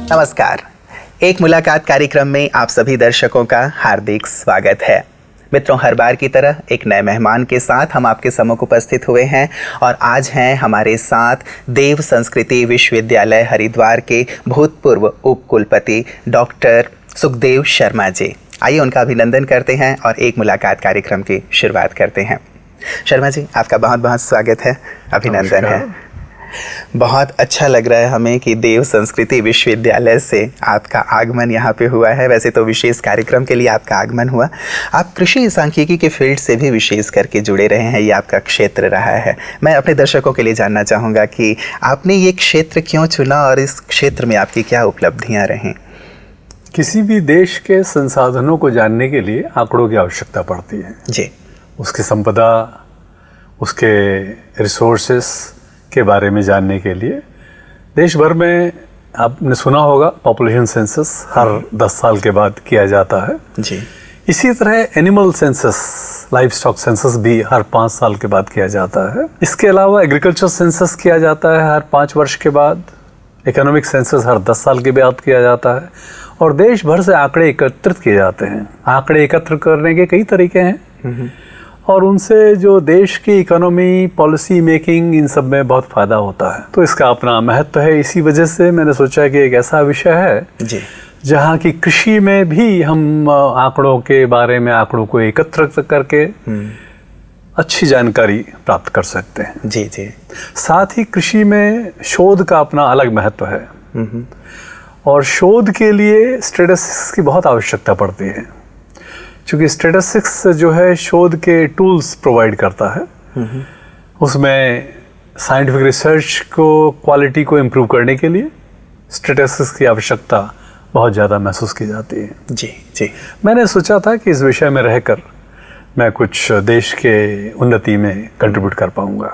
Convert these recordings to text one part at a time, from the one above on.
नमस्कार। एक मुलाकात कार्यक्रम में आप सभी दर्शकों का हार्दिक स्वागत है। मित्रों, हर बार की तरह एक नए मेहमान के साथ हम आपके सम्मुख उपस्थित हुए हैं और आज हैं हमारे साथ देव संस्कृति विश्वविद्यालय हरिद्वार के भूतपूर्व उप कुलपति डॉक्टर सुखदेव शर्मा जी। आइए उनका अभिनंदन करते हैं और एक मुलाकात कार्यक्रम की शुरुआत करते हैं। शर्मा जी, आपका बहुत बहुत स्वागत है, अभिनंदन है। बहुत अच्छा लग रहा है हमें कि देव संस्कृति विश्वविद्यालय से आपका आगमन यहाँ पे हुआ है। वैसे तो विशेष कार्यक्रम के लिए आपका आगमन हुआ। आप कृषि सांख्यिकी के फील्ड से भी विशेष करके जुड़े रहे हैं, ये आपका क्षेत्र रहा है। मैं अपने दर्शकों के लिए जानना चाहूँगा कि आपने ये क्षेत्र क्यों चुना और इस क्षेत्र में आपकी क्या उपलब्धियाँ रहीं? किसी भी देश के संसाधनों को जानने के लिए आंकड़ों की आवश्यकता पड़ती है जी। उसकी संपदा, उसके रिसोर्सेस के बारे में जानने के लिए देश भर में आपने सुना होगा पॉपुलेशन सेंसस हर 10 साल के बाद किया जाता है जी। इसी तरह animal census, life stock census भी हर 5 साल के बाद किया जाता है। इसके अलावा एग्रीकल्चर सेंसस किया जाता है हर 5 वर्ष के बाद। इकोनॉमिक सेंसस हर 10 साल के बाद किया जाता है और देश भर से आंकड़े एकत्रित किए जाते हैं। आंकड़े एकत्र करने के कई तरीके हैं और उनसे जो देश की इकोनॉमी, पॉलिसी मेकिंग, इन सब में बहुत फ़ायदा होता है। तो इसका अपना महत्व है। इसी वजह से मैंने सोचा कि एक ऐसा विषय है जी जहाँ की कृषि में भी हम आंकड़ों के बारे में, आंकड़ों को एकत्र करके अच्छी जानकारी प्राप्त कर सकते हैं। जी जी। साथ ही कृषि में शोध का अपना अलग महत्व है और शोध के लिए स्टैटिस्टिक्स की बहुत आवश्यकता पड़ती है, क्योंकि स्टैटिस्टिक्स जो है शोध के टूल्स प्रोवाइड करता है। उसमें साइंटिफिक रिसर्च को, क्वालिटी को इम्प्रूव करने के लिए स्टैटिस्टिक्स की आवश्यकता बहुत ज़्यादा महसूस की जाती है। जी जी। मैंने सोचा था कि इस विषय में रहकर मैं कुछ देश के उन्नति में कंट्रीब्यूट कर पाऊंगा।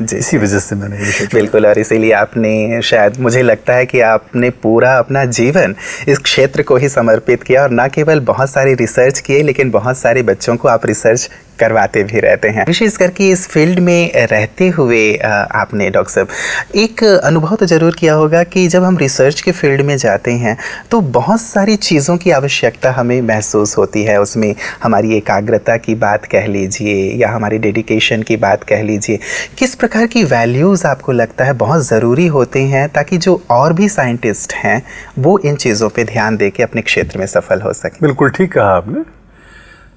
जी, इसी वजह से मैंने ये सोचा। बिल्कुल, और इसीलिए आपने, शायद मुझे लगता है कि आपने पूरा अपना जीवन इस क्षेत्र को ही समर्पित किया और ना केवल बहुत सारी रिसर्च किए, लेकिन बहुत सारे बच्चों को आप रिसर्च करवाते भी रहते हैं। विशेष करके इस फील्ड में रहते हुए आपने डॉक्टर साहब एक अनुभव तो ज़रूर किया होगा कि जब हम रिसर्च के फील्ड में जाते हैं तो बहुत सारी चीज़ों की आवश्यकता हमें महसूस होती है। उसमें हमारी एकाग्रता की बात कह लीजिए या हमारी डेडिकेशन की बात कह लीजिए। किस प्रकार की वैल्यूज़ आपको लगता है बहुत ज़रूरी होते हैं ताकि जो और भी साइंटिस्ट हैं वो इन चीज़ों पर ध्यान दे के अपने क्षेत्र में सफल हो सके? बिल्कुल ठीक कहा आपने।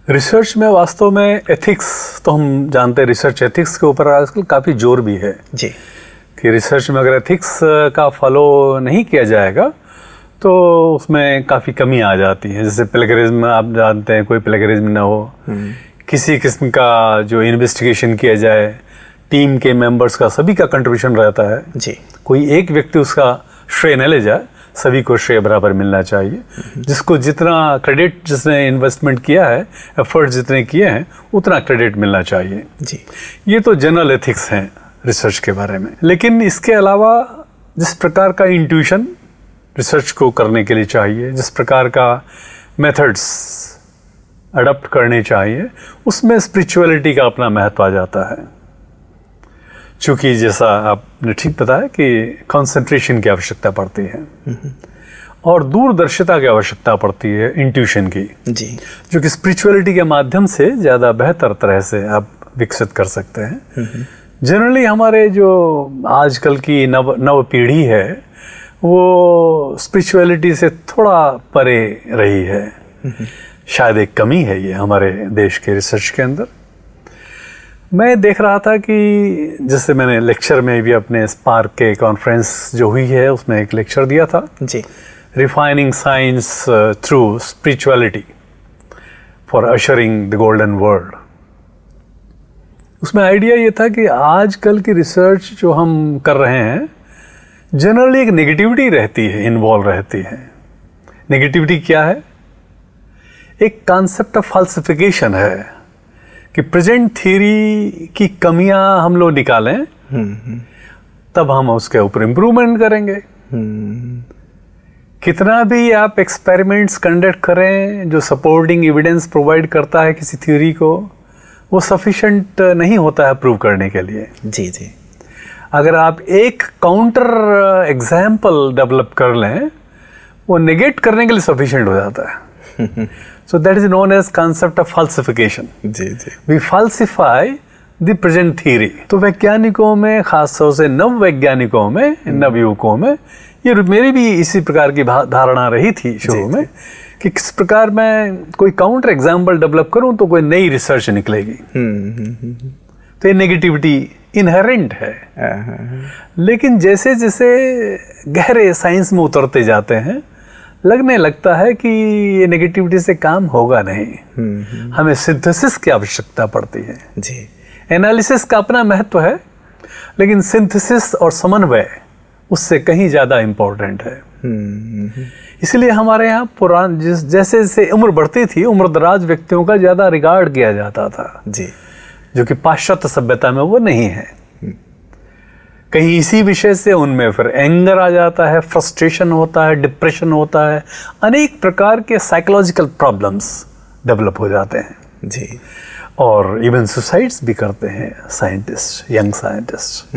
रिसर्च में वास्तव में एथिक्स, तो हम जानते हैं रिसर्च एथिक्स के ऊपर आजकल काफ़ी जोर भी है जी, कि रिसर्च में अगर एथिक्स का फॉलो नहीं किया जाएगा तो उसमें काफ़ी कमी आ जाती है। जैसे प्लेगरिज्म, आप जानते हैं, कोई प्लेगरिज्म ना हो, किसी किस्म का जो इन्वेस्टिगेशन किया जाए, टीम के मेंबर्स का, सभी का कंट्रीब्यूशन रहता है जी। कोई एक व्यक्ति उसका श्रेय न ले जाए, सभी को श्रेय बराबर मिलना चाहिए। जिसको जितना क्रेडिट, जिसने इन्वेस्टमेंट किया है, एफर्ट जितने किए हैं, उतना क्रेडिट मिलना चाहिए जी। ये तो जनरल एथिक्स हैं रिसर्च के बारे में। लेकिन इसके अलावा जिस प्रकार का इंट्यूशन रिसर्च को करने के लिए चाहिए, जिस प्रकार का मेथड्स अडॉप्ट करने चाहिए, उसमें स्पिरिचुअलिटी का अपना महत्व आ जाता है। चूँकि जैसा आपने ठीक बताया कि कंसंट्रेशन की आवश्यकता पड़ती है और दूरदर्शिता की आवश्यकता पड़ती है, इंट्यूशन की जी, जो कि स्पिरिचुअलिटी के माध्यम से ज़्यादा बेहतर तरह से आप विकसित कर सकते हैं। जनरली हमारे जो आजकल की नव पीढ़ी है वो स्पिरिचुअलिटी से थोड़ा परे रही है। शायद एक कमी है ये हमारे देश के रिसर्च के अंदर। मैं देख रहा था कि जैसे मैंने लेक्चर में भी अपने स्पार्क के कॉन्फ्रेंस जो हुई है उसमें एक लेक्चर दिया था जी, refining science through spirituality for ushering the golden world. उसमें आइडिया ये था कि आजकल की रिसर्च जो हम कर रहे हैं जनरली एक नेगेटिविटी रहती है, इन्वॉल्व रहती है। नेगेटिविटी क्या है? एक कॉन्सेप्ट ऑफ फाल्सिफिकेशन है कि प्रेजेंट थ्योरी की कमियां हम लोग निकालें तब हम उसके ऊपर इम्प्रूवमेंट करेंगे। कितना भी आप एक्सपेरिमेंट्स कंडक्ट करें जो सपोर्टिंग एविडेंस प्रोवाइड करता है किसी थ्योरी को, वो सफिशिएंट नहीं होता है प्रूव करने के लिए। जी जी। अगर आप एक काउंटर एग्जाम्पल डेवलप कर लें, वो नेगेट करने के लिए सफिशिएंट हो जाता है। So that is known as concept of falsification. जी जी। We falsify the present theory. तो वैज्ञानिकों में, खासतौर से नव वैज्ञानिकों में, नवयुवकों में, ये मेरी भी इसी प्रकार की धारणा रही थी शुरू में कि किस प्रकार मैं कोई काउंटर एग्जाम्पल डेवलप करूं तो कोई नई रिसर्च निकलेगी। तो ये नेगेटिविटी इनहेरेंट है। लेकिन जैसे जैसे गहरे साइंस में उतरते जाते हैं, लगने लगता है कि ये नेगेटिविटी से काम होगा नहीं। हमें सिंथेसिस की आवश्यकता पड़ती है। जी। एनालिसिस का अपना महत्व है, लेकिन सिंथेसिस और समन्वय उससे कहीं ज्यादा इंपॉर्टेंट है। इसलिए हमारे यहाँ जैसे जैसे उम्र बढ़ती थी, उम्रदराज व्यक्तियों का ज्यादा रिगार्ड किया जाता था। जी। जो कि पाश्चात्य सभ्यता में वो नहीं है। कहीं इसी विषय से उनमें फिर एंगर आ जाता है, फ्रस्ट्रेशन होता है, डिप्रेशन होता है, अनेक प्रकार के साइकोलॉजिकल प्रॉब्लम्स डेवलप हो जाते हैं। जी। और इवन सुसाइड्स भी करते हैं साइंटिस्ट, यंग साइंटिस्ट।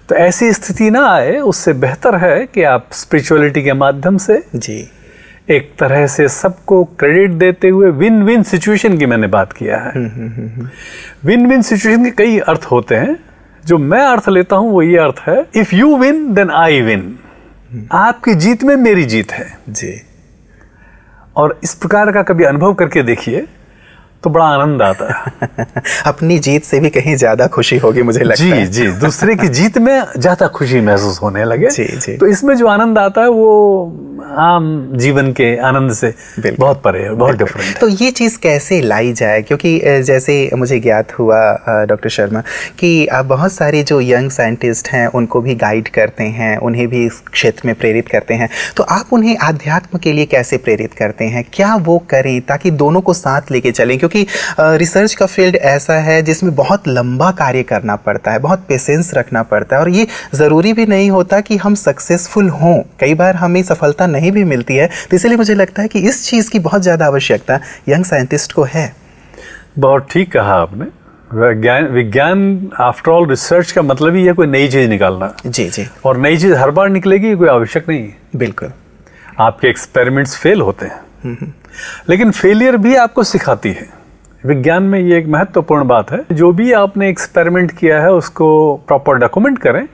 तो ऐसी स्थिति ना आए, उससे बेहतर है कि आप स्पिरिचुअलिटी के माध्यम से जी एक तरह से सबको क्रेडिट देते हुए विन विन सिचुएशन की मैंने बात किया है। विन विन सिचुएशन के कई अर्थ होते हैं। जो मैं अर्थ लेता हूं वो ये अर्थ है, if you win then I win. आपकी जीत में मेरी जीत है। जी। और इस प्रकार का कभी अनुभव करके देखिए तो बड़ा आनंद आता है। अपनी जीत से भी कहीं ज्यादा खुशी होगी मुझे लगता है। जी, दूसरे की जीत में ज्यादा खुशी महसूस होने लगे। जी, जी। तो इसमें जो आनंद आता है वो आम जीवन के आनंद से बहुत परे है, बहुत डिफरेंट है। तो ये चीज़ कैसे लाई जाए, क्योंकि जैसे मुझे ज्ञात हुआ डॉक्टर शर्मा कि आप बहुत सारे जो यंग साइंटिस्ट हैं उनको भी गाइड करते हैं, उन्हें भी इस क्षेत्र में प्रेरित करते हैं, तो आप उन्हें आध्यात्म के लिए कैसे प्रेरित करते हैं? क्या वो करें ताकि दोनों को साथ लेके चलें? क्योंकि रिसर्च का फील्ड ऐसा है जिसमें बहुत लंबा कार्य करना पड़ता है, बहुत पेशेंस रखना पड़ता है, और ये ज़रूरी भी नहीं होता कि हम सक्सेसफुल हों। कई बार हमें सफलता नहीं भी मिलती है। तो इसलिए मुझे लगता है कि इस चीज़ की बहुत ज़्यादा आवश्यकता यंग साइंटिस्ट को है। बहुत ठीक कहा आपने। विज्ञान आफ्टर ऑल रिसर्च का मतलब ही है कोई नई चीज़ निकालना। जी जी। और नई चीज़ हर बार निकलेगी कोई आवश्यक नहीं है। बिल्कुल। आपके एक्सपेरिमेंट्स फेल होते हैं, लेकिन फेलियर भी आपको सिखाती है। विज्ञान में ये एक महत्वपूर्ण बात है, जो भी आपने एक्सपेरिमेंट किया है उसको प्रॉपर डॉक्यूमेंट करें।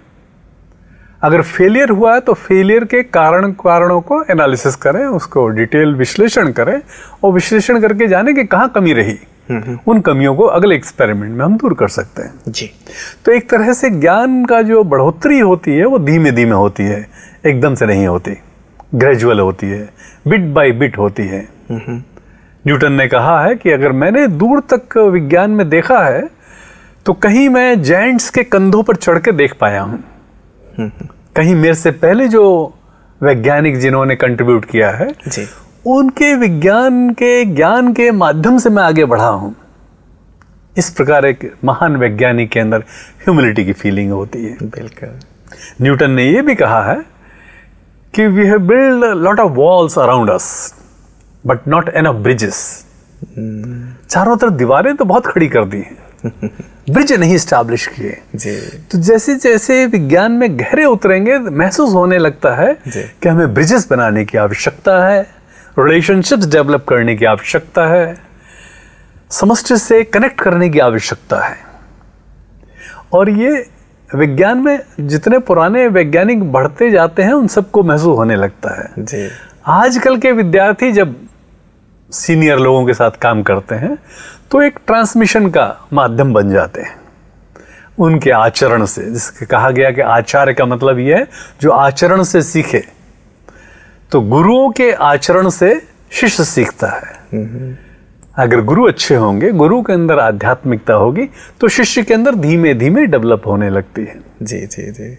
अगर फेलियर हुआ है तो फेलियर के कारणों को एनालिसिस करें, उसको डिटेल विश्लेषण करें और विश्लेषण करके जाने कि कहाँ कमी रही। उन कमियों को अगले एक्सपेरिमेंट में हम दूर कर सकते हैं। जी। तो एक तरह से ज्ञान का जो बढ़ोतरी होती है वो धीमे धीमे होती है, एकदम से नहीं होती, ग्रेजुअल होती है, बिट बाय बिट होती है। न्यूटन ने कहा है कि अगर मैंने दूर तक विज्ञान में देखा है तो कहीं मैं जायंट्स के कंधों पर चढ़ के देख पाया हूं, कहीं मेरे से पहले जो वैज्ञानिक जिन्होंने कंट्रीब्यूट किया है जी। उनके विज्ञान के ज्ञान के माध्यम से मैं आगे बढ़ा हूं। इस प्रकार एक महान वैज्ञानिक के अंदर ह्यूमिलिटी की फीलिंग होती है। बिल्कुल। न्यूटन ने यह भी कहा है कि we have build a lot of walls around us but not enough bridges. चारों तरफ दीवारें तो बहुत खड़ी कर दी हैं, ब्रिज नहीं स्टैब्लिश किए। तो जैसे जैसे विज्ञान में गहरे उतरेंगे महसूस होने लगता है कि हमें ब्रिजेस बनाने की आवश्यकता है, रिलेशनशिप्स डेवलप करने की आवश्यकता है, समष्टि से कनेक्ट करने की आवश्यकता है। और ये विज्ञान में जितने पुराने वैज्ञानिक बढ़ते जाते हैं उन सबको महसूस होने लगता है। जी। आजकल के विद्यार्थी जब सीनियर लोगों के साथ काम करते हैं तो एक ट्रांसमिशन का माध्यम बन जाते हैं उनके आचरण से, जिसके कहा गया कि आचार्य का मतलब यह है जो आचरण से सीखे। तो गुरुओं के आचरण से शिष्य सीखता है। अगर गुरु अच्छे होंगे, गुरु के अंदर आध्यात्मिकता होगी तो शिष्य के अंदर धीमे धीमे डेवलप होने लगती है। जी जी जी।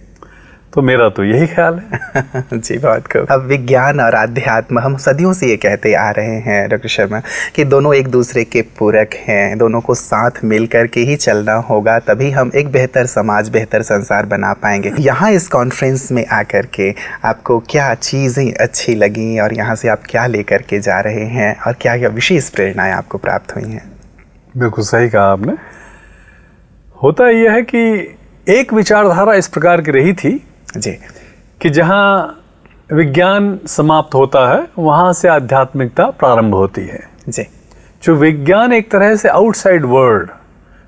तो मेरा तो यही ख्याल है। जी, बहुत खूब। अब विज्ञान और आध्यात्म, हम सदियों से ये कहते आ रहे हैं डॉक्टर शर्मा कि दोनों एक दूसरे के पूरक हैं, दोनों को साथ मिल कर के ही चलना होगा, तभी हम एक बेहतर समाज, बेहतर संसार बना पाएंगे। यहाँ इस कॉन्फ्रेंस में आकर के आपको क्या चीज़ें अच्छी लगी और यहाँ से आप क्या लेकर के जा रहे हैं और क्या क्या विशेष प्रेरणाएँ आपको प्राप्त हुई हैं? बिल्कुल सही कहा आपने। होता यह है कि एक विचारधारा इस प्रकार की रही थी जी कि जहां विज्ञान समाप्त होता है वहां से आध्यात्मिकता प्रारंभ होती है। जी जो विज्ञान एक तरह से आउटसाइड वर्ल्ड,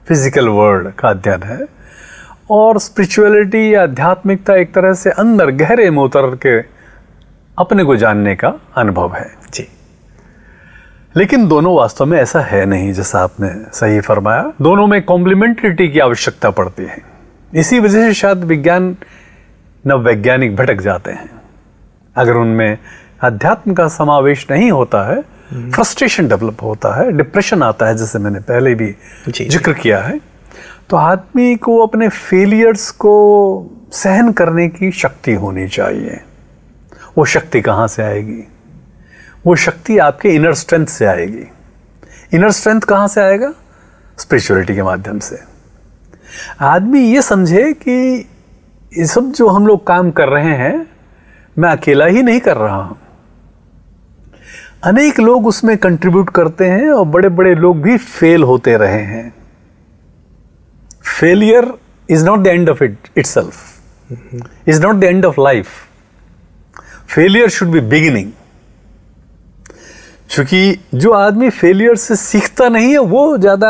फिजिकल वर्ल्ड का अध्ययन है, और स्पिरिचुअलिटी या आध्यात्मिकता एक तरह से अंदर गहरे में उतर के अपने को जानने का अनुभव है। जी लेकिन दोनों वास्तव में ऐसा है नहीं, जैसा आपने सही फरमाया। दोनों में कॉम्प्लीमेंट्रिटी की आवश्यकता पड़ती है। इसी वजह से शायद विज्ञान नववैज्ञानिक भटक जाते हैं। अगर उनमें अध्यात्म का समावेश नहीं होता है, फ्रस्ट्रेशन डेवलप होता है, डिप्रेशन आता है, जैसे मैंने पहले भी जिक्र किया है। तो आदमी को अपने फेलियर्स को सहन करने की शक्ति होनी चाहिए। वो शक्ति कहाँ से आएगी? वो शक्ति आपके इनर स्ट्रेंथ से आएगी। इनर स्ट्रेंथ कहाँ से आएगा? स्पिरिचुअलिटी के माध्यम से। आदमी ये समझे कि ये सब जो हम लोग काम कर रहे हैं, मैं अकेला ही नहीं कर रहा हूं, अनेक लोग उसमें कंट्रीब्यूट करते हैं और बड़े बड़े लोग भी फेल होते रहे हैं। Failure is not the end of it itself, is not the end of life. Failure should be beginning. क्योंकि जो आदमी फेलियर से सीखता नहीं है वो ज्यादा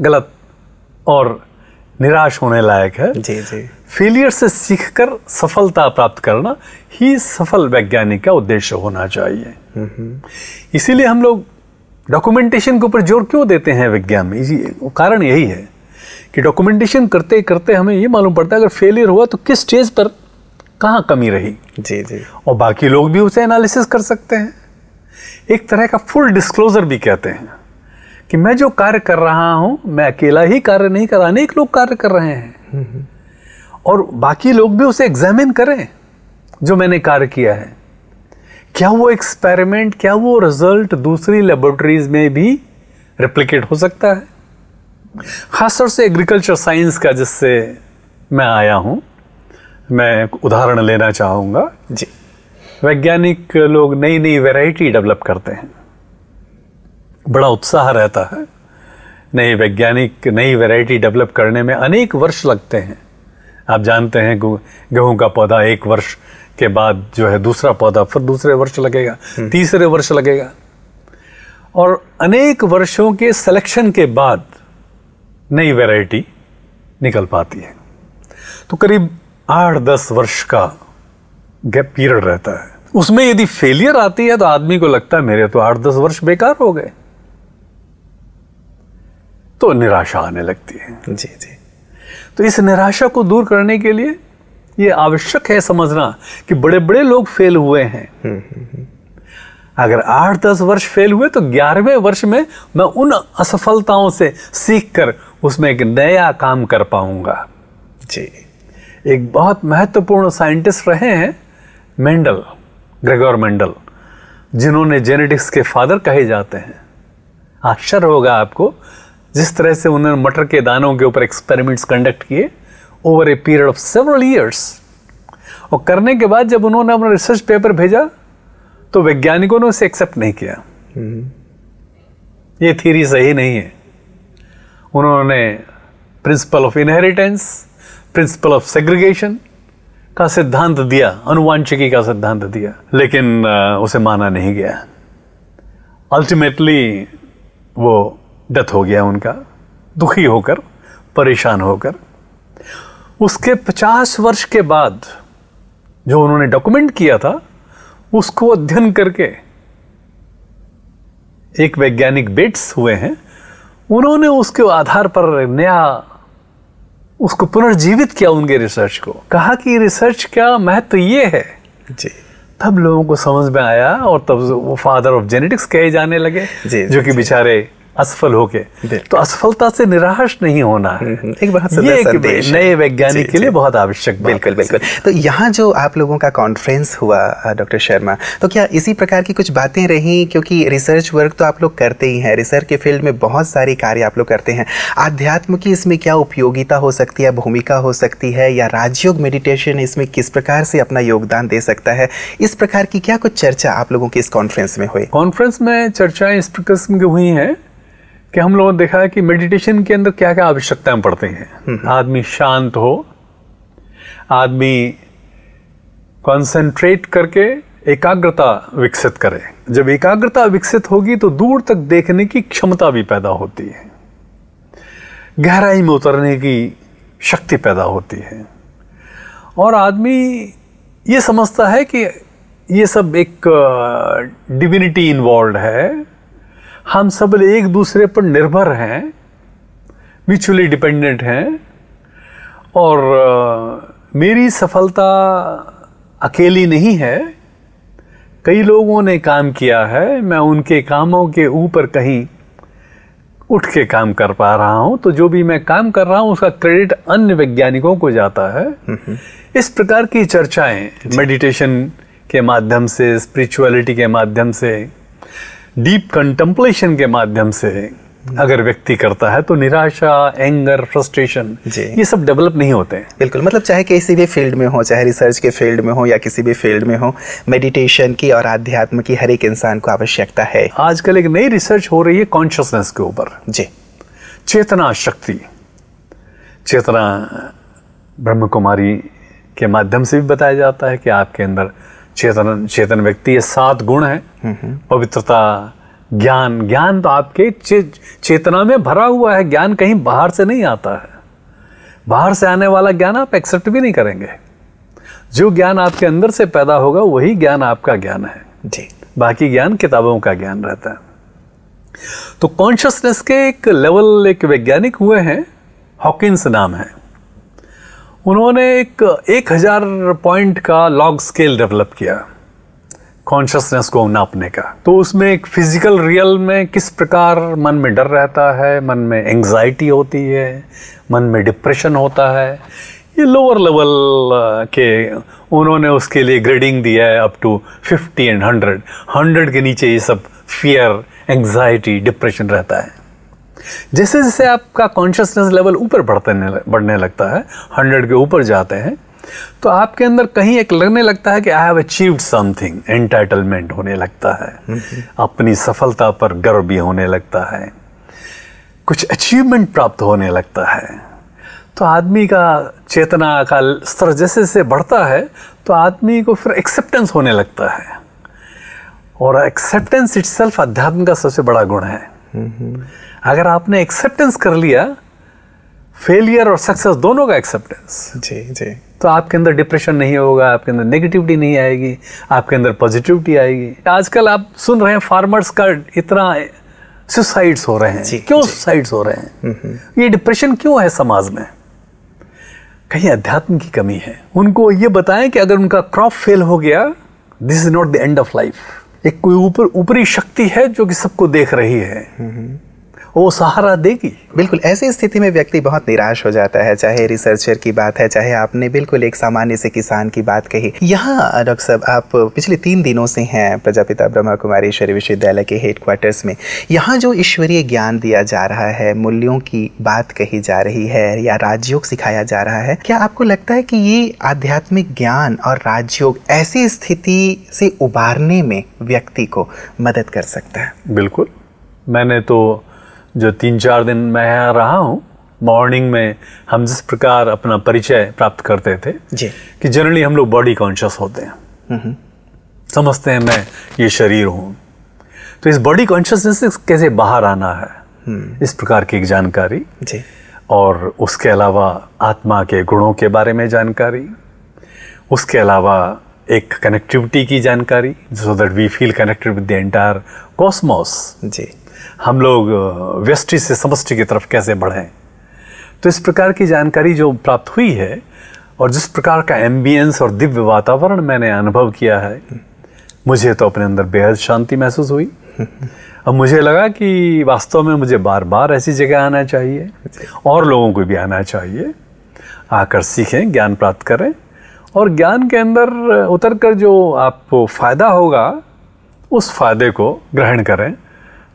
गलत और निराश होने लायक है। जी जी फेलियर से सीखकर सफलता प्राप्त करना ही सफल वैज्ञानिक का उद्देश्य होना चाहिए। इसीलिए हम लोग डॉक्यूमेंटेशन के ऊपर जोर क्यों देते हैं विज्ञान में? कारण यही है कि डॉक्यूमेंटेशन करते करते हमें ये मालूम पड़ता है अगर फेलियर हुआ तो किस स्टेज पर कहाँ कमी रही। जी जी और बाकी लोग भी उसे एनालिसिस कर सकते हैं। एक तरह का फुल डिस्क्लोजर भी कहते हैं कि मैं जो कार्य कर रहा हूं, मैं अकेला ही कार्य नहीं कर रहा, अनेक लोग कार्य कर रहे हैं और बाकी लोग भी उसे एग्जामिन करें जो मैंने कार्य किया है। क्या वो एक्सपेरिमेंट, क्या वो रिजल्ट दूसरी लेबोरेटरीज में भी रेप्लिकेट हो सकता है? खासतौर से एग्रीकल्चर साइंस का जिससे मैं आया हूं, मैं उदाहरण लेना चाहूंगा। जी वैज्ञानिक लोग नई नई वैरायटी डेवलप करते हैं, बड़ा उत्साह रहता है। नई वैज्ञानिक नई वैरायटी डेवलप करने में अनेक वर्ष लगते हैं। आप जानते हैं गेहूं का पौधा एक वर्ष के बाद जो है दूसरा पौधा, फिर दूसरे वर्ष लगेगा, तीसरे वर्ष लगेगा, और अनेक वर्षों के सिलेक्शन के बाद नई वैरायटी निकल पाती है। तो करीब 8-10 वर्ष का गैप पीरियड रहता है। उसमें यदि फेलियर आती है तो आदमी को लगता है मेरे तो 8-10 वर्ष बेकार हो गए, तो निराशा आने लगती है। जी जी तो इस निराशा को दूर करने के लिए ये आवश्यक है समझना कि बड़े बड़े लोग फेल हुए हैं। अगर 8-10 वर्ष फेल हुए तो 11वें वर्ष में मैं उन असफलताओं से सीखकर उसमें एक नया काम कर पाऊंगा। जी एक बहुत महत्वपूर्ण साइंटिस्ट रहे हैं मेंडल, ग्रेगोर मेंडल, जिन्होंने जेनेटिक्स के फादर कहे जाते हैं। आश्चर्य होगा आपको जिस तरह से उन्होंने मटर के दानों के ऊपर एक्सपेरिमेंट्स कंडक्ट किए over a period of several years, और करने के बाद जब उन्होंने अपना रिसर्च पेपर भेजा तो वैज्ञानिकों ने उसे एक्सेप्ट नहीं किया। ये थ्योरी सही नहीं है। उन्होंने principle of inheritance, principle of segregation का सिद्धांत दिया, अनुवांशिकी का सिद्धांत दिया, लेकिन उसे माना नहीं गया। अल्टीमेटली वो डेथ हो गया उनका, दुखी होकर, परेशान होकर। उसके 50 वर्ष के बाद जो उन्होंने डॉक्यूमेंट किया था उसको अध्ययन करके एक वैज्ञानिक बेट्स हुए हैं, उन्होंने उसके आधार पर नया उसको पुनर्जीवित किया, उनके रिसर्च को। कहा कि रिसर्च का महत्व ये है। जी तब लोगों को समझ में आया और तब वो फादर ऑफ जेनेटिक्स कहे जाने लगे, जो कि बेचारे असफल होके। तो असफलता से निराश नहीं होना है। एक बहुत ये एक नए वैज्ञानिक के लिए बहुत आवश्यक बात। बिल्कुल बिल्कुल। तो यहाँ जो आप लोगों का कॉन्फ्रेंस हुआ डॉक्टर शर्मा, तो क्या इसी प्रकार की कुछ बातें रहीं? क्योंकि रिसर्च वर्क तो आप लोग करते ही हैं, रिसर्च के फील्ड में बहुत सारी कार्य आप लोग करते हैं। आध्यात्म की इसमें क्या उपयोगिता हो सकती है, भूमिका हो सकती है, या राजयोग मेडिटेशन इसमें किस प्रकार से अपना योगदान दे सकता है? इस प्रकार की क्या कुछ चर्चा आप लोगों की इस कॉन्फ्रेंस में हुई? कॉन्फ्रेंस में चर्चाएं इस किस्म की हुई हैं कि हम लोगों ने देखा है कि मेडिटेशन के अंदर क्या क्या आवश्यकताएं पड़ती हैं। आदमी शांत हो, आदमी कंसंट्रेट करके एकाग्रता विकसित करे। जब एकाग्रता विकसित होगी तो दूर तक देखने की क्षमता भी पैदा होती है, गहराई में उतरने की शक्ति पैदा होती है, और आदमी ये समझता है कि ये सब एक डिविनिटी इन्वॉल्व है, हम सब एक दूसरे पर निर्भर हैं, म्यूचुअली डिपेंडेंट हैं, और मेरी सफलता अकेली नहीं है, कई लोगों ने काम किया है, मैं उनके कामों के ऊपर कहीं उठ के काम कर पा रहा हूं, तो जो भी मैं काम कर रहा हूं उसका क्रेडिट अन्य वैज्ञानिकों को जाता है। इस प्रकार की चर्चाएं मेडिटेशन के माध्यम से, स्पिरिचुअलिटी के माध्यम से, डीप कंटेम्पलेशन के माध्यम से अगर व्यक्ति करता है तो निराशा, एंगर, फ्रस्ट्रेशन ये सब डेवलप नहीं होते हैं। बिल्कुल, मतलब चाहे किसी भी फील्ड में हो, चाहे रिसर्च के फील्ड में हो या किसी भी फील्ड में हो, मेडिटेशन की और आध्यात्म की हर एक इंसान को आवश्यकता है। आजकल एक नई रिसर्च हो रही है कॉन्शियसनेस के ऊपर। जी, चेतना शक्ति, चेतना ब्रह्म कुमारी के माध्यम से भी बताया जाता है कि आपके अंदर चेतन व्यक्ति ये 7 गुण हैं। पवित्रता, ज्ञान तो आपके चेतना में भरा हुआ है। ज्ञान कहीं बाहर से नहीं आता है, बाहर से आने वाला ज्ञान आप एक्सेप्ट भी नहीं करेंगे। जो ज्ञान आपके अंदर से पैदा होगा वही ज्ञान आपका ज्ञान है जी, बाकी ज्ञान किताबों का ज्ञान रहता है। तो कॉन्शियसनेस के एक लेवल एक वैज्ञानिक हुए हैं, हॉकिंस नाम है, उन्होंने एक 1000 पॉइंट का लॉग स्केल डेवलप किया कॉन्शियसनेस को नापने का। तो उसमें एक फिजिकल रियल में किस प्रकार मन में डर रहता है, मन में एंग्जाइटी होती है, मन में डिप्रेशन होता है, ये लोअर लेवल के उन्होंने उसके लिए ग्रेडिंग दिया है अप टू 50 एंड 100 के नीचे ये सब फियर, एंग्जाइटी, डिप्रेशन रहता है। जैसे जैसे आपका कॉन्शियसनेस लेवल ऊपर बढ़ने लगता है, 100 के ऊपर जाते हैं, तो आपके अंदर कहीं एक लगने लगता है कि I have achieved something, entitlement होने लगता है, अपनी सफलता पर गर्व भी होने लगता है, कुछ अचीवमेंट प्राप्त होने लगता है। तो आदमी का चेतना का स्तर जैसे जैसे बढ़ता है तो आदमी को फिर एक्सेप्टेंस होने लगता है, और एक्सेप्टेंस इटसेल्फ अध्यात्म का सबसे बड़ा गुण है। अगर आपने एक्सेप्टेंस कर लिया, फेलियर और सक्सेस दोनों का एक्सेप्टेंस, जी जी, तो आपके अंदर डिप्रेशन नहीं होगा, आपके अंदर नेगेटिविटी नहीं आएगी, आपके अंदर पॉजिटिविटी आएगी। आजकल आप सुन रहे हैं फार्मर्स का इतना सुसाइड्स हो रहे हैं, क्यों सुसाइड्स हो रहे हैं? ये डिप्रेशन क्यों है समाज में? कहीं अध्यात्म की कमी है। उनको ये बताएं कि अगर उनका क्रॉप फेल हो गया, this is not the end of life. एक कोई ऊपरी शक्ति है जो कि सबको देख रही है, वो सहारा देगी। बिल्कुल, ऐसी स्थिति में व्यक्ति बहुत निराश हो जाता है, चाहे रिसर्चर की बात है, चाहे आपने बिल्कुल एक सामान्य से किसान की बात कही। यहाँ डॉक्टर साहब, आप पिछले 3 दिनों से हैं प्रजापिता ब्रह्मा कुमारी ईश्वरी विश्वविद्यालय के हेडक्वार्टर्स में। यहाँ जो ईश्वरीय ज्ञान दिया जा रहा है, मूल्यों की बात कही जा रही है या राजयोग सिखाया जा रहा है, क्या आपको लगता है कि ये आध्यात्मिक ज्ञान और राजयोग ऐसी स्थिति से उबारने में व्यक्ति को मदद कर सकता है? बिल्कुल, मैंने तो जो 3-4 दिन मैं यहाँ रहा हूँ, मॉर्निंग में हम जिस प्रकार अपना परिचय प्राप्त करते थे जी, कि जनरली हम लोग बॉडी कॉन्शियस होते हैं, समझते हैं मैं ये शरीर हूँ, तो इस बॉडी कॉन्शियसनेस से कैसे बाहर आना है, इस प्रकार की एक जानकारी जी, और उसके अलावा आत्मा के गुणों के बारे में जानकारी, उसके अलावा एक कनेक्टिविटी की जानकारी, so that we feel connected with the entire cosmos. जी, हम लोग व्यष्टि से समष्टि की तरफ कैसे बढ़ें, तो इस प्रकार की जानकारी जो प्राप्त हुई है और जिस प्रकार का एम्बियंस और दिव्य वातावरण मैंने अनुभव किया है, मुझे तो अपने अंदर बेहद शांति महसूस हुई। अब मुझे लगा कि वास्तव में मुझे बार बार ऐसी जगह आना चाहिए और लोगों को भी आना चाहिए, आकर सीखें, ज्ञान प्राप्त करें, और ज्ञान के अंदर उतर कर जो आपको फ़ायदा होगा उस फायदे को ग्रहण करें,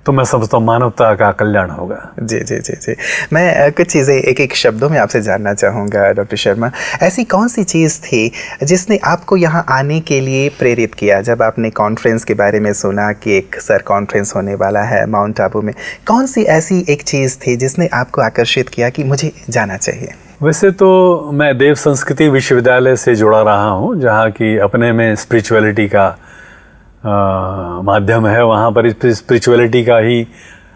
तो मैं समझता हूँ मानवता का कल्याण होगा। जी जी जी जी, मैं कुछ चीज़ें एक एक शब्दों में आपसे जानना चाहूँगा डॉक्टर शर्मा। ऐसी कौन सी चीज़ थी जिसने आपको यहाँ आने के लिए प्रेरित किया? जब आपने कॉन्फ्रेंस के बारे में सुना कि एक सर कॉन्फ्रेंस होने वाला है माउंट आबू में, कौन सी ऐसी एक चीज़ थी जिसने आपको आकर्षित किया कि मुझे जाना चाहिए? वैसे तो मैं देव संस्कृति विश्वविद्यालय से जुड़ा रहा हूँ, जहाँ की अपने में स्पिरिचुअलिटी का माध्यम है। वहाँ पर स्पिरिचुअलिटी का ही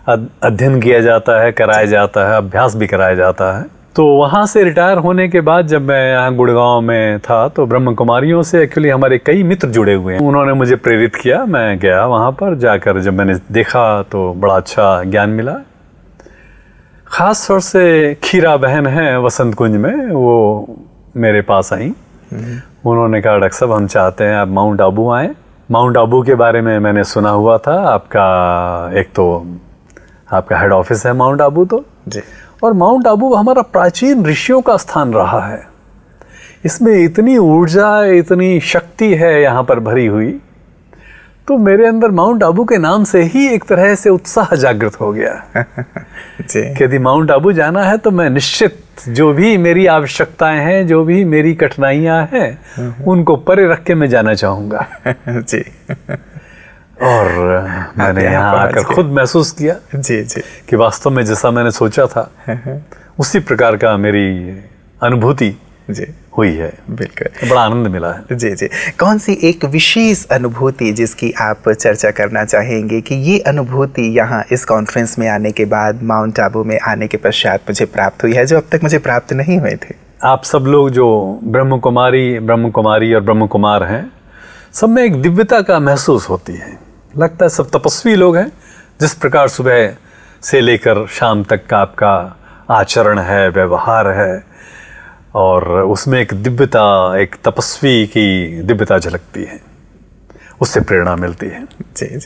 अध्ययन किया जाता है, कराया जाता है, अभ्यास भी कराया जाता है। तो वहाँ से रिटायर होने के बाद जब मैं यहाँ गुड़गांव में था तो ब्रह्म कुमारियों से एक्चुअली हमारे कई मित्र जुड़े हुए हैं। उन्होंने मुझे प्रेरित किया, मैं गया वहाँ पर। जाकर जब मैंने देखा तो बड़ा अच्छा ज्ञान मिला। ख़ास तौर से खीरा बहन है वसंत कुंज में, वो मेरे पास आई। उन्होंने कहा डॉक्टर साहब हम चाहते हैं आप माउंट आबू आएँ। माउंट आबू के बारे में मैंने सुना हुआ था। आपका एक तो आपका हेड ऑफिस है माउंट आबू तो जी, और माउंट आबू हमारा प्राचीन ऋषियों का स्थान रहा है। इसमें इतनी ऊर्जा, इतनी शक्ति है यहाँ पर भरी हुई। तो मेरे अंदर माउंट आबू के नाम से ही एक तरह से उत्साह जागृत हो गया कि यदि माउंट आबू जाना है तो मैं निश्चित जो भी मेरी आवश्यकताएं हैं, जो भी मेरी कठिनाइयां हैं, उनको परे रख के मैं जाना चाहूँगा जी। और मैंने यहाँ आकर खुद महसूस किया जी कि वास्तव में जैसा मैंने सोचा था उसी प्रकार का मेरी अनुभूति जी हुई है। बिल्कुल, बड़ा आनंद मिला है जी। कौन सी एक विशेष अनुभूति जिसकी आप चर्चा करना चाहेंगे कि ये अनुभूति यहाँ इस कॉन्फ्रेंस में आने के बाद, माउंट आबू में आने के पश्चात मुझे प्राप्त हुई है, जो अब तक मुझे प्राप्त नहीं हुए थे? आप सब लोग जो ब्रह्म कुमारी और ब्रह्म कुमार हैं, सब में एक दिव्यता का महसूस होती है। लगता है सब तपस्वी लोग हैं। जिस प्रकार सुबह से लेकर शाम तक का आपका आचरण है, व्यवहार है, और उसमें एक दिव्यता, एक तपस्वी की दिव्यता झलकती है, उससे प्रेरणा मिलती है जी।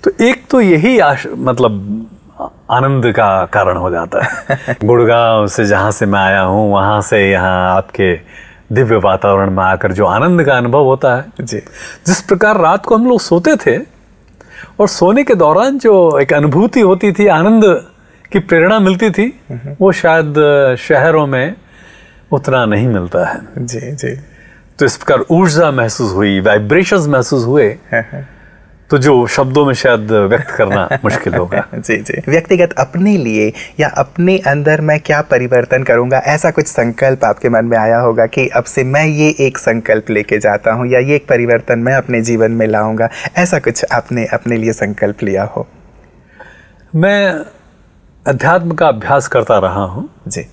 तो एक तो यही मतलब आनंद का कारण हो जाता है। गुड़गांव से जहाँ से मैं आया हूँ, वहाँ से यहाँ आपके दिव्य वातावरण में आकर जो आनंद का अनुभव होता है जी। जिस प्रकार रात को हम लोग सोते थे और सोने के दौरान जो एक अनुभूति होती थी, आनंद की प्रेरणा मिलती थी, वो शायद शहरों में उतना नहीं मिलता है जी। तो इस प्रकार ऊर्जा महसूस हुई, वाइब्रेशंस महसूस हुए, तो जो शब्दों में शायद व्यक्त करना मुश्किल होगा जी। व्यक्तिगत अपने लिए या अपने अंदर मैं क्या परिवर्तन करूंगा, ऐसा कुछ संकल्प आपके मन में आया होगा कि अब से मैं ये एक संकल्प लेके जाता हूँ या ये एक परिवर्तन मैं अपने जीवन में लाऊंगा, ऐसा कुछ आपने अपने लिए संकल्प लिया हो? मैं अध्यात्म का अभ्यास करता रहा हूँ जी।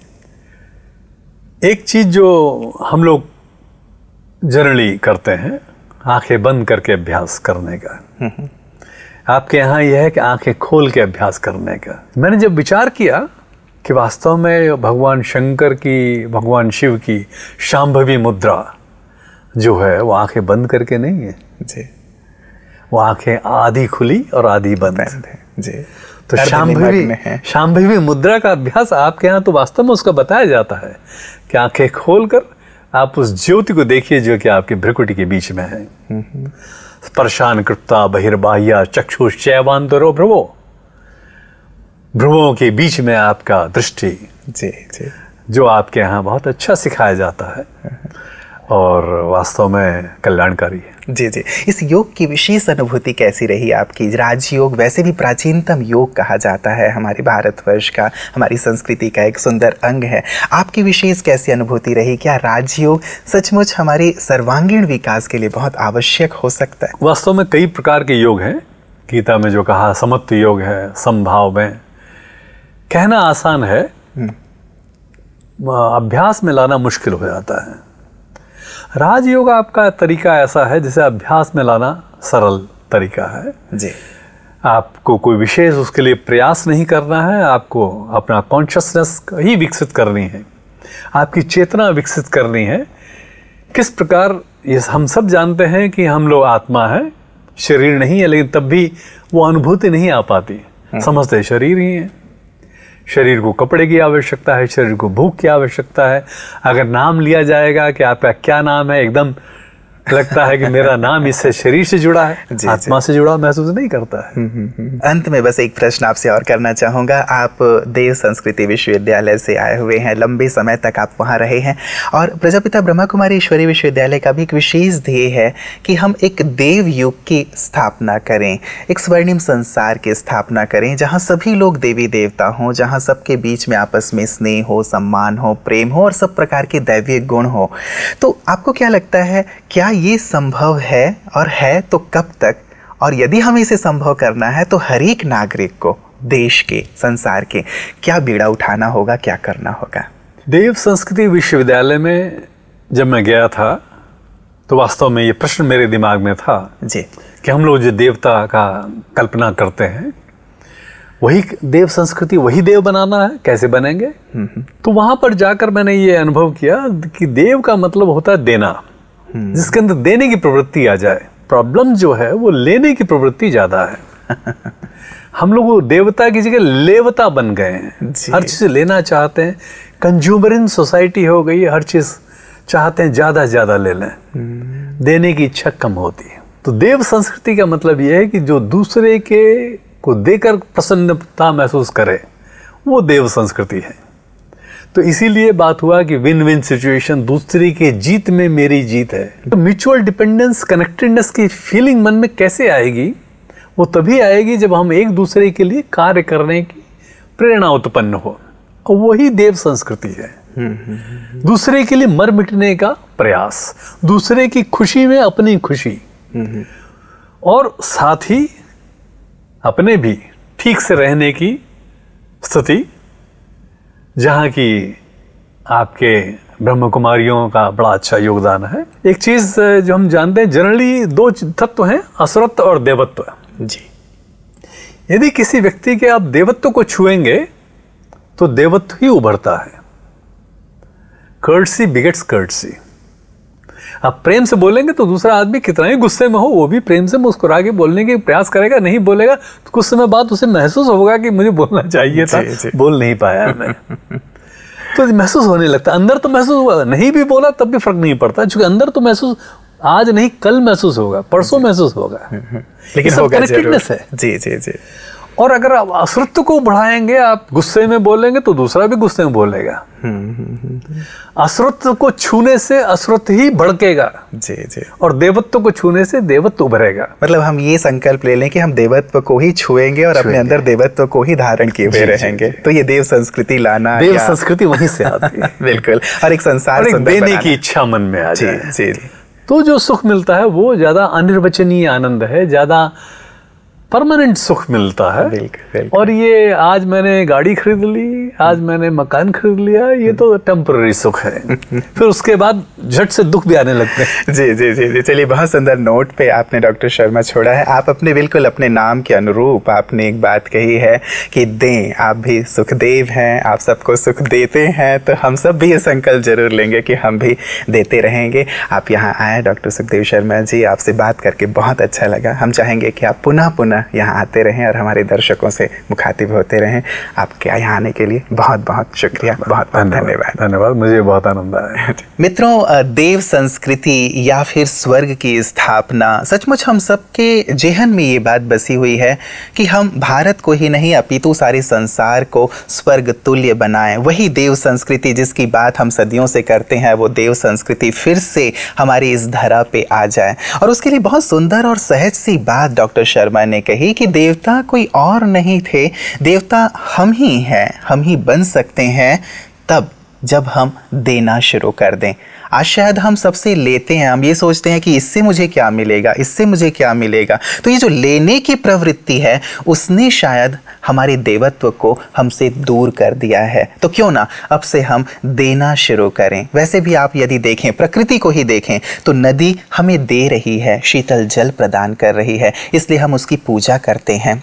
एक चीज जो हम लोग जनरली करते हैं, आंखें बंद करके अभ्यास करने का। आपके यहाँ यह है कि आंखें खोल के अभ्यास करने का। मैंने जब विचार किया कि वास्तव में भगवान शंकर की, भगवान शिव की शांभवी मुद्रा जो है वो आंखें बंद करके नहीं है जी, वो आंखें आधी खुली और आधी बंद है जी। तो शांभवी मुद्रा का अभ्यास आपके यहाँ तो वास्तव में उसका बताया जाता है कि आंखें खोलकर आप उस ज्योति को देखिए जो कि आपके भ्रुकुटी के बीच में है। स्पर्शान कृत्वा बहिर्बाह्या चक्षुश्चैवान्तरो भ्रुवो, भ्रुवों के बीच में आपका दृष्टि जी, जो आपके यहाँ बहुत अच्छा सिखाया जाता है और वास्तव में कल्याणकारी है जी। इस योग की विशेष अनुभूति कैसी रही आपकी? राजयोग वैसे भी प्राचीनतम योग कहा जाता है, हमारे भारतवर्ष का, हमारी संस्कृति का एक सुंदर अंग है। आपकी विशेष कैसी अनुभूति रही? क्या राजयोग सचमुच हमारे सर्वांगीण विकास के लिए बहुत आवश्यक हो सकता है? वास्तव में कई प्रकार के योग हैं। गीता में जो कहा समत्व योग है, समभाव में, कहना आसान है, अभ्यास में लाना मुश्किल हो जाता है। राजयोग आपका तरीका ऐसा है जिसे अभ्यास में लाना सरल तरीका है जी। आपको कोई विशेष उसके लिए प्रयास नहीं करना है, आपको अपना कॉन्शियसनेस ही विकसित करनी है, आपकी चेतना विकसित करनी है। किस प्रकार ये हम सब जानते हैं कि हम लोग आत्मा है, शरीर नहीं है, लेकिन तब भी वो अनुभूति नहीं आ पाती। समझते शरीर ही है, शरीर को कपड़े की आवश्यकता है, शरीर को भूख की आवश्यकता है। अगर नाम लिया जाएगा कि आपका क्या नाम है, एकदम लगता है कि मेरा नाम इससे शरीर से जुड़ा है, आत्मा से जुड़ा महसूस नहीं करता है। अंत में बस एक प्रश्न आपसे और करना चाहूँगा। आप देव संस्कृति विश्वविद्यालय से आए हुए हैं, लंबे समय तक आप वहाँ रहे हैं, और प्रजापिता ब्रह्मा कुमारी ईश्वरीय विश्वविद्यालय का भी एक विशेष ध्येय है कि हम एक देव युग की स्थापना करें, एक स्वर्णिम संसार की स्थापना करें, जहाँ सभी लोग देवी देवता हों, जहाँ सबके बीच में आपस में स्नेह हो, सम्मान हो, प्रेम हो और सब प्रकार के दैवीय गुण हो। तो आपको क्या लगता है, क्या ये संभव है, और है तो कब तक? और यदि हमें इसे संभव करना है तो हर एक नागरिक को देश के, संसार के क्या बीड़ा उठाना होगा, क्या करना होगा? देव संस्कृति विश्वविद्यालय में जब मैं गया था तो वास्तव में ये प्रश्न मेरे दिमाग में था जी कि हम लोग जो देवता का कल्पना करते हैं वही देव संस्कृति, वही देव बनाना है, कैसे बनेंगे? तो वहां पर जाकर मैंने ये अनुभव किया कि देव का मतलब होता है देना, जिसके अंदर देने की प्रवृत्ति आ जाए। प्रॉब्लम जो है वो लेने की प्रवृत्ति ज्यादा है। हम लोग देवता की जगह लेवता बन गए हैं, हर चीज लेना चाहते हैं, कंज्यूमरिन सोसाइटी हो गई, हर चीज चाहते हैं ज्यादा से ज्यादा ले लें, देने की इच्छा कम होती है। तो देव संस्कृति का मतलब यह है कि जो दूसरे के को देकर प्रसन्नता महसूस करे, वो देव संस्कृति है। तो इसीलिए बात हुआ कि विन विन सिचुएशन, दूसरे के जीत में मेरी जीत है। तो म्यूचुअल डिपेंडेंस, कनेक्टेडनेस की फीलिंग मन में कैसे आएगी? वो तभी आएगी जब हम एक दूसरे के लिए कार्य करने की प्रेरणा उत्पन्न हो, और वही देव संस्कृति है। दूसरे के लिए मर मिटने का प्रयास, दूसरे की खुशी में अपनी खुशी, और साथ ही अपने भी ठीक से रहने की स्थिति, जहां की आपके ब्रह्म कुमारियों का बड़ा अच्छा योगदान है। एक चीज जो हम जानते हैं, जनरली दो तत्व हैं, असुरत्व और देवत्व जी। यदि किसी व्यक्ति के आप देवत्व को छुएंगे तो देवत्व ही उभरता है। Courtesy begets courtesy. आप प्रेम से बोलेंगे तो दूसरा आदमी कितना ही गुस्से में हो, वो भी प्रेम से मुस्कुरा के बोलने की प्रयास करेगा। नहीं बोलेगा तो कुछ समय बाद उसे महसूस होगा कि मुझे बोलना चाहिए था, बोल नहीं पाया मैं। तो महसूस होने लगता, अंदर तो महसूस हुआ, नहीं भी बोला तब भी फर्क नहीं पड़ता, क्योंकि अंदर तो महसूस आज नहीं कल महसूस होगा, परसों महसूस होगा, लेकिन होगा कनेक्टेडनेस है। जी जी जी। और अगर आप असुरत्व को बढ़ाएंगे, आप गुस्से में बोलेंगे तो दूसरा भी गुस्से में बोलेगा। असुरत्व को छूने से असुरत्व ही भड़केगा जी जी, और देवत्व को छूने से देवत्व उभरेगा। मतलब हम ये संकल्प ले लें कि हम देवत्व को ही छुएंगे और अपने अंदर देवत्व को ही धारण किए हुए रहेंगे। तो ये देव संस्कृति लाना, देव संस्कृति वहीं से आती है। बिल्कुल, और एक संसार देने की इच्छा मन में आ जाए। जी, तो जो सुख मिलता है वो ज्यादा अनिर्वचनीय आनंद है, ज्यादा परमानेंट सुख मिलता है। बिल्कुल। और ये आज मैंने गाड़ी खरीद ली, आज मैंने मकान खरीद लिया, ये तो टेम्पररी सुख है। फिर उसके बाद झट से दुख भी आने लगते हैं। जी जी जी जी। चलिए, बहुत सुंदर नोट पे आपने डॉक्टर शर्मा छोड़ा है। आप अपने बिल्कुल अपने नाम के अनुरूप आपने एक बात कही है कि दें, आप भी सुखदेव हैं, आप सबको सुख देते हैं। तो हम सब भी ये संकल्प जरूर लेंगे कि हम भी देते रहेंगे। आप यहाँ आए डॉक्टर सुखदेव शर्मा जी, आपसे बात करके बहुत अच्छा लगा। हम चाहेंगे कि आप पुनः पुनः यहाँ आते रहें और हमारे दर्शकों से मुखातिब होते रहें। आपके यहाँ आने के लिए बहुत बहुत शुक्रिया, बहुत बहुत धन्यवाद। धन्यवाद, मुझे बहुत आनंद आया। मित्रों, देव संस्कृति या फिर स्वर्ग की स्थापना, सचमुच हम सबके जेहन में ये बात बसी हुई है कि हम भारत को ही नहीं अपितु सारे संसार को स्वर्ग तुल्य बनाएं। वही देव संस्कृति जिसकी बात हम सदियों से करते हैं, वो देव संस्कृति फिर से हमारी इस धरा पे आ जाए। और उसके लिए बहुत सुंदर और सहज सी बात डॉक्टर शर्मा ने कही कि देवता कोई और नहीं थे, देवता हम ही हैं, हम ही बन सकते हैं तब जब हम देना शुरू कर दें। आज शायद हम सबसे लेते हैं, हम ये सोचते हैं कि इससे मुझे क्या मिलेगा, इससे मुझे क्या मिलेगा। तो ये जो लेने की प्रवृत्ति है, उसने शायद हमारे देवत्व को हमसे दूर कर दिया है। तो क्यों ना अब से हम देना शुरू करें। वैसे भी आप यदि देखें, प्रकृति को ही देखें, तो नदी हमें दे रही है, शीतल जल प्रदान कर रही है, इसलिए हम उसकी पूजा करते हैं।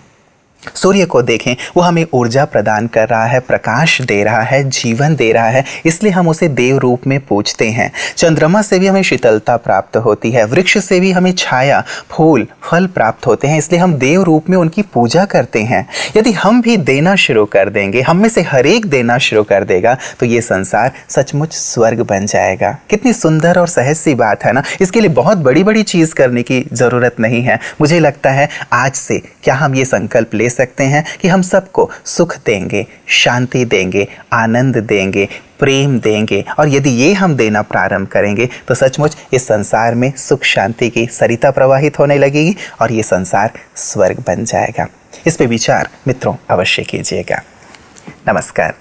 सूर्य को देखें, वो हमें ऊर्जा प्रदान कर रहा है, प्रकाश दे रहा है, जीवन दे रहा है, इसलिए हम उसे देव रूप में पूजते हैं। चंद्रमा से भी हमें शीतलता प्राप्त होती है, वृक्ष से भी हमें छाया, फूल, फल प्राप्त होते हैं, इसलिए हम देव रूप में उनकी पूजा करते हैं। यदि हम भी देना शुरू कर देंगे, हम में से हर एक देना शुरू कर देगा, तो ये संसार सचमुच स्वर्ग बन जाएगा। कितनी सुंदर और सहज सी बात है ना। इसके लिए बहुत बड़ी बड़ी चीज़ करने की ज़रूरत नहीं है। मुझे लगता है आज से क्या हम ये संकल्प ले सकते हैं कि हम सबको सुख देंगे, शांति देंगे, आनंद देंगे, प्रेम देंगे, और यदि ये हम देना प्रारंभ करेंगे तो सचमुच इस संसार में सुख शांति की सरिता प्रवाहित होने लगेगी और ये संसार स्वर्ग बन जाएगा। इस पे विचार मित्रों अवश्य कीजिएगा। नमस्कार।